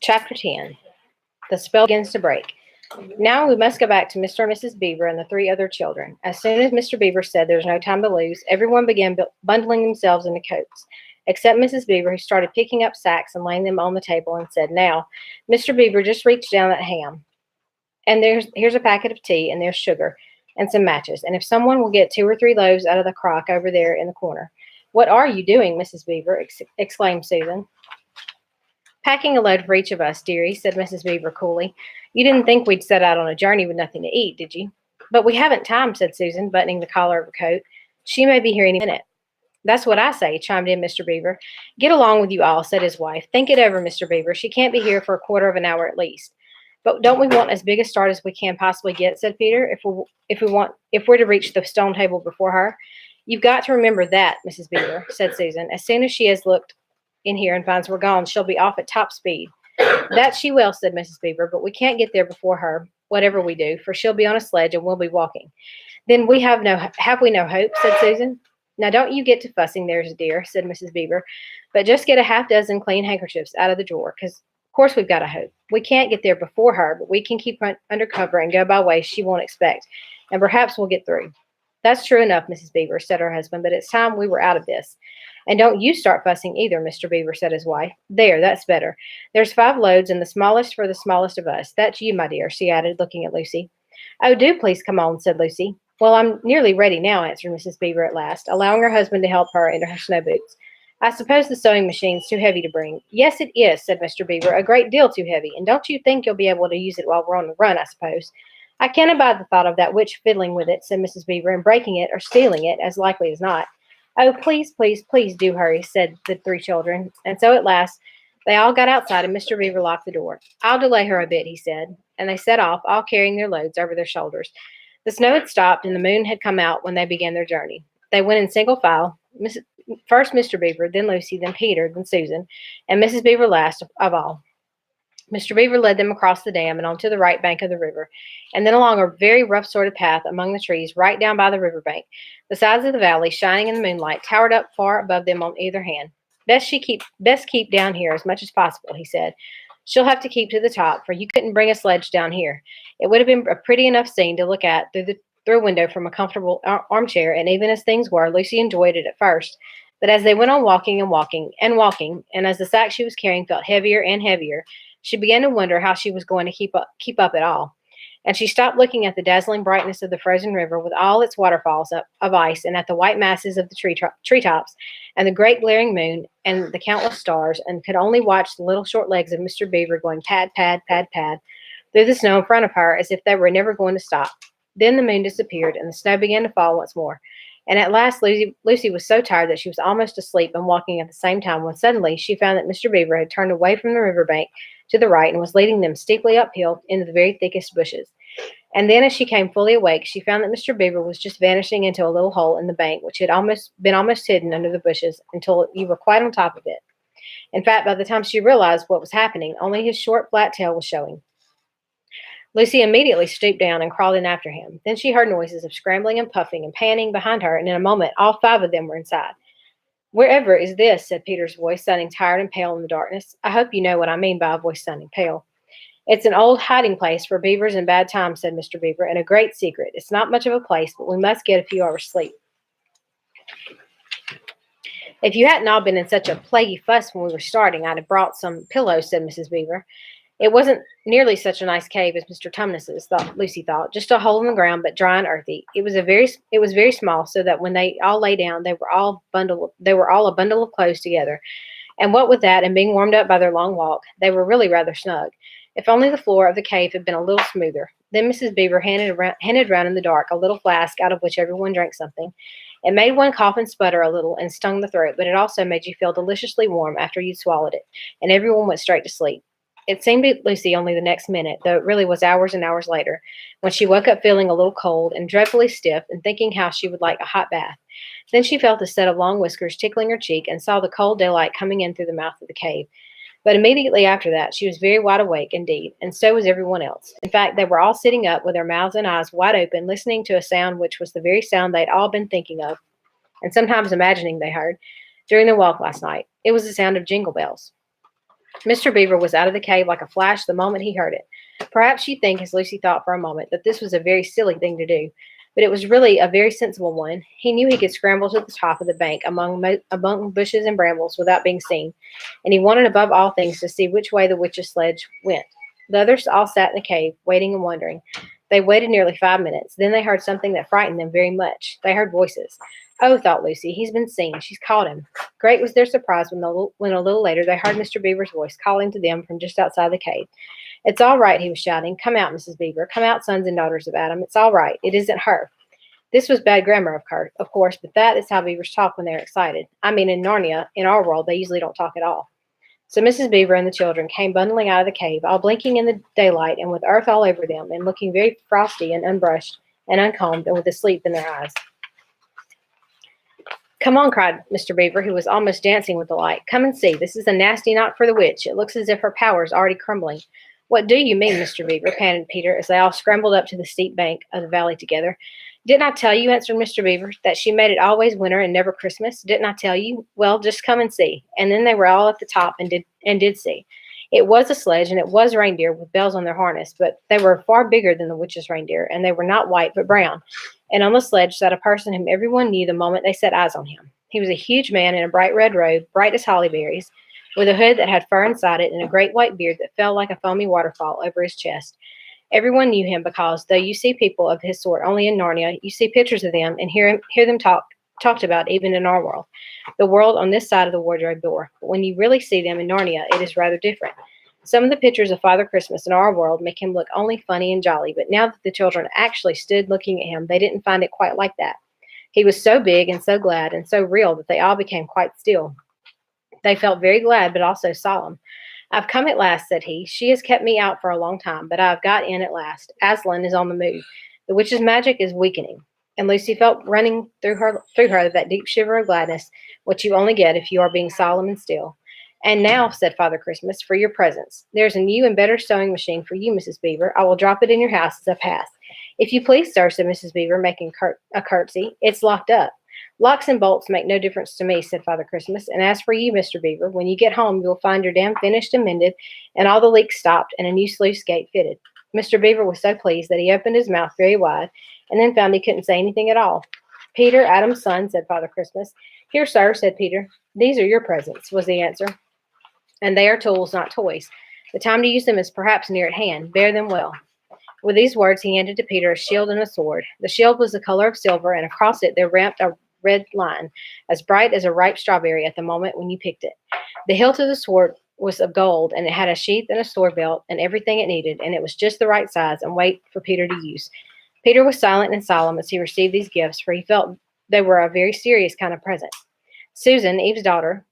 Chapter 10. The spell begins to break. Now we must go back to Mr. and Mrs. Beaver and the three other children. As soon as Mr. Beaver said there's no time to lose, everyone began bundling themselves into coats, except Mrs. Beaver, who started picking up sacks and laying them on the table and said, "Now, Mr. Beaver, just reach down that ham, and here's a packet of tea, and there's sugar, and some matches, and if someone will get 2 or 3 loaves out of the crock over there in the corner." "What are you doing, Mrs. Beaver?" exclaimed Susan. "Packing a load for each of us, dearie," said Mrs. Beaver coolly. "You didn't think we'd set out on a journey with nothing to eat, did you?" "But we haven't time," said Susan, buttoning the collar of her coat. "She may be here any minute." "That's what I say," chimed in Mr. Beaver. "Get along with you all," said his wife. "Think it over, Mr. Beaver. She can't be here for a quarter of an hour at least." "But don't we want as big a start as we can possibly get?" said Peter. If we're to reach the stone table before her." "You've got to remember that, Mrs. Beaver," said Susan. "As soon as she has looked in here and finds we're gone, she'll be off at top speed." "That she will," said Mrs. Beaver, "but we can't get there before her, whatever we do, for she'll be on a sledge and we'll be walking." "Then have we no hope?" said Susan. "Now don't you get to fussing, there's a dear," said Mrs. Beaver, "but just get a half dozen clean handkerchiefs out of the drawer, because of course we've got a hope. We can't get there before her, but we can keep under cover and go by ways she won't expect, and perhaps we'll get through." "That's true enough, Mrs. Beaver," said her husband, "but it's time we were out of this." "And don't you start fussing either, Mr. Beaver," said his wife. "There, that's better. There's 5 loads, and the smallest for the smallest of us. That's you, my dear," she added, looking at Lucy. "Oh, do please come on," said Lucy. "Well, I'm nearly ready now," answered Mrs. Beaver at last, allowing her husband to help her into her snow boots. "I suppose the sewing machine's too heavy to bring." "Yes, it is," said Mr. Beaver, "a great deal too heavy. And don't you think you'll be able to use it while we're on the run, I suppose?" "I can't abide the thought of that witch fiddling with it," said Mrs. Beaver, "and breaking it or stealing it, as likely as not." "Oh, please, please, please do hurry," said the 3 children. And so at last they all got outside and Mr. Beaver locked the door. "I'll delay her a bit," he said, and they set off, all carrying their loads over their shoulders. The snow had stopped and the moon had come out when they began their journey. They went in single file, first Mr. Beaver, then Lucy, then Peter, then Susan, and Mrs. Beaver last of all. Mr. Beaver led them across the dam and onto the right bank of the river, and then along a very rough sort of path among the trees right down by the river bank. The sides of the valley, shining in the moonlight, towered up far above them on either hand. Best keep down here as much as possible," he said. "She'll have to keep to the top, for you couldn't bring a sledge down here. It would have been a pretty enough scene to look at through a window from a comfortable armchair, and even as things were, Lucy enjoyed it at first. But as they went on walking and walking and walking, and as the sack she was carrying felt heavier and heavier, she began to wonder how she was going to keep up at all. And she stopped looking at the dazzling brightness of the frozen river with all its waterfalls of ice, and at the white masses of the treetops, and the great glaring moon, and the countless stars, and could only watch the little short legs of Mr. Beaver going pad, pad, pad, pad through the snow in front of her as if they were never going to stop. Then the moon disappeared, and the snow began to fall once more. And at last Lucy was so tired that she was almost asleep and walking at the same time, when suddenly she found that Mr. Beaver had turned away from the river bank to the right and was leading them steeply uphill into the very thickest bushes. And then, as she came fully awake, she found that Mr. Beaver was just vanishing into a little hole in the bank, which had been almost hidden under the bushes until you were quite on top of it. In fact, by the time she realized what was happening, only his short, flat tail was showing. Lucy immediately stooped down and crawled in after him. Then she heard noises of scrambling and puffing and panting behind her, and in a moment all 5 of them were inside. "Wherever is this?" said Peter's voice, sounding tired and pale in the darkness. I hope you know what I mean by a voice sounding pale. "It's an old hiding place for beavers in bad times," said Mr. Beaver, "and a great secret. It's not much of a place, but we must get a few hours' sleep." "If you hadn't all been in such a plaguey fuss when we were starting, I'd have brought some pillows," said Mrs. Beaver. It wasn't nearly such a nice cave as Mr. Tumnus's, Lucy thought, just a hole in the ground, but dry and earthy. It was very small, so that when they all lay down, they were all a bundle of clothes together. And what with that and being warmed up by their long walk, they were really rather snug. If only the floor of the cave had been a little smoother. Then Mrs. Beaver handed round in the dark a little flask out of which everyone drank something. It made one cough and sputter a little and stung the throat, but it also made you feel deliciously warm after you'd swallowed it, and everyone went straight to sleep. It seemed to Lucy only the next minute, though it really was hours and hours later, when she woke up feeling a little cold and dreadfully stiff and thinking how she would like a hot bath. Then she felt a set of long whiskers tickling her cheek and saw the cold daylight coming in through the mouth of the cave. But immediately after that, she was very wide awake indeed, and so was everyone else. In fact, they were all sitting up with their mouths and eyes wide open, listening to a sound which was the very sound they'd all been thinking of, and sometimes imagining they heard, during their walk last night. It was the sound of jingle bells. Mr. Beaver was out of the cave like a flash the moment he heard it. Perhaps you think, as Lucy thought for a moment, that this was a very silly thing to do, but it was really a very sensible one. He knew he could scramble to the top of the bank among bushes and brambles without being seen, and he wanted above all things to see which way the witch's sledge went. The others all sat in the cave, waiting and wondering. They waited nearly 5 minutes. Then they heard something that frightened them very much. They heard voices. Oh, thought Lucy, he's been seen. She's caught him. Great was their surprise when a little later they heard Mr. Beaver's voice calling to them from just outside the cave. It's all right, he was shouting. Come out, Mrs. Beaver. Come out, sons and daughters of Adam. It's all right. It isn't her. This was bad grammar, of course, but that is how beavers talk when they're excited. I mean, in Narnia, in our world, they usually don't talk at all. So Mrs. Beaver and the children came bundling out of the cave, all blinking in the daylight and with earth all over them, and looking very frosty and unbrushed and uncombed and with a sleep in their eyes. Come on, cried Mr. Beaver, who was almost dancing with delight. Come and see. This is a nasty knock for the witch. It looks as if her power is already crumbling. What do you mean, Mr. Beaver? Panted Peter as they all scrambled up to the steep bank of the valley together. Didn't I tell you, answered Mr. Beaver, that she made it always winter and never Christmas? Didn't I tell you? Well, just come and see. And then they were all at the top and did see. It was a sledge, and it was reindeer with bells on their harness, but they were far bigger than the witch's reindeer, and they were not white but brown. And on the sledge sat a person whom everyone knew the moment they set eyes on him. He was a huge man in a bright red robe, bright as holly berries, with a hood that had fur inside it and a great white beard that fell like a foamy waterfall over his chest. Everyone knew him because, though you see people of his sort only in Narnia, you see pictures of them and hear them talked about even in our world, the world on this side of the wardrobe door. But when you really see them in Narnia, it is rather different. Some of the pictures of Father Christmas in our world make him look only funny and jolly, but now that the children actually stood looking at him, they didn't find it quite like that. He was so big and so glad and so real that they all became quite still. They felt very glad, but also solemn. I've come at last, said he. She has kept me out for a long time, but I've got in at last. Aslan is on the move. The witch's magic is weakening. And Lucy felt running through her that deep shiver of gladness, which you only get if you are being solemn and still. And now, said Father Christmas, for your presents. There's a new and better sewing machine for you, Mrs. Beaver. I will drop it in your house as I pass. If you please, sir, said Mrs. Beaver, making a curtsy. It's locked up. Locks and bolts make no difference to me, said Father Christmas. And as for you, Mr. Beaver, when you get home, you'll find your dam finished and mended, and all the leaks stopped, and a new sluice gate fitted. Mr. Beaver was so pleased that he opened his mouth very wide, and then found he couldn't say anything at all. Peter, Adam's son, said Father Christmas. Here, sir, said Peter. These are your presents, was the answer. And they are tools, not toys. The time to use them is perhaps near at hand. Bear them well. With these words, he handed to Peter a shield and a sword. The shield was the color of silver, and across it there ramped a red line, as bright as a ripe strawberry at the moment when you picked it. The hilt of the sword was of gold, and it had a sheath and a sword belt and everything it needed, and it was just the right size and weight for Peter to use. Peter was silent and solemn as he received these gifts, for he felt they were a very serious kind of present. Susan, Eve's daughter,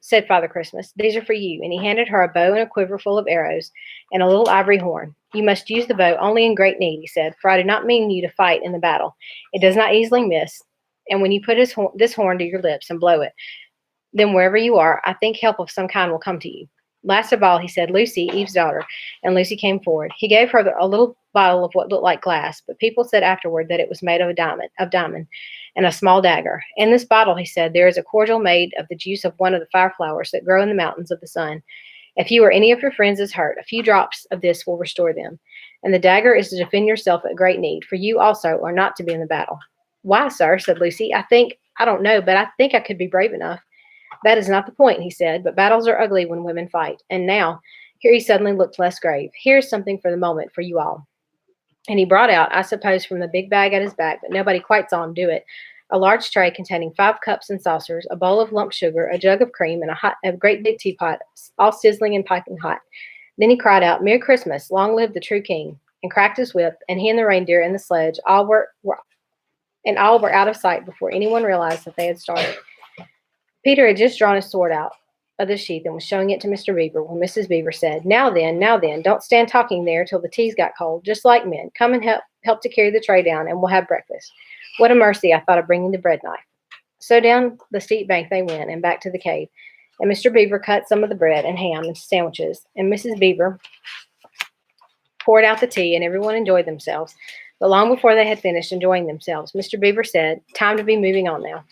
said Father Christmas, these are for you, and he handed her a bow and a quiver full of arrows and a little ivory horn. You must use the bow only in great need, he said, for I do not mean you to fight in the battle. It does not easily miss, and when you put this horn to your lips and blow it, then wherever you are, I think help of some kind will come to you. Last of all, he said, Lucy, Eve's daughter, and Lucy came forward. He gave her a little bottle of what looked like glass, but people said afterward that it was made of diamond, and a small dagger. In this bottle, he said, there is a cordial made of the juice of one of the fire flowers that grow in the mountains of the sun. If you or any of your friends is hurt, a few drops of this will restore them. And the dagger is to defend yourself at great need, for you also are not to be in the battle. Why, sir, said Lucy, I don't know, but I think I could be brave enough. That is not the point, he said, but battles are ugly when women fight. And now, here he suddenly looked less grave. Here's something for the moment for you all. And he brought out, I suppose from the big bag at his back, but nobody quite saw him do it, a large tray containing 5 cups and saucers, a bowl of lump sugar, a jug of cream, and a great big teapot, all sizzling and piping hot. Then he cried out, Merry Christmas, long live the true king, and cracked his whip, and he and the reindeer and the sledge all were out of sight before anyone realized that they had started. Peter had just drawn his sword out of the sheath and was showing it to Mr. Beaver when Mrs. Beaver said, now then, don't stand talking there till the tea's got cold, just like men. Come and help to carry the tray down, and we'll have breakfast. What a mercy I thought of bringing the bread knife. So down the steep bank they went, and back to the cave. And Mr. Beaver cut some of the bread and ham into sandwiches, and Mrs. Beaver poured out the tea, and everyone enjoyed themselves. But long before they had finished enjoying themselves, Mr. Beaver said, time to be moving on now.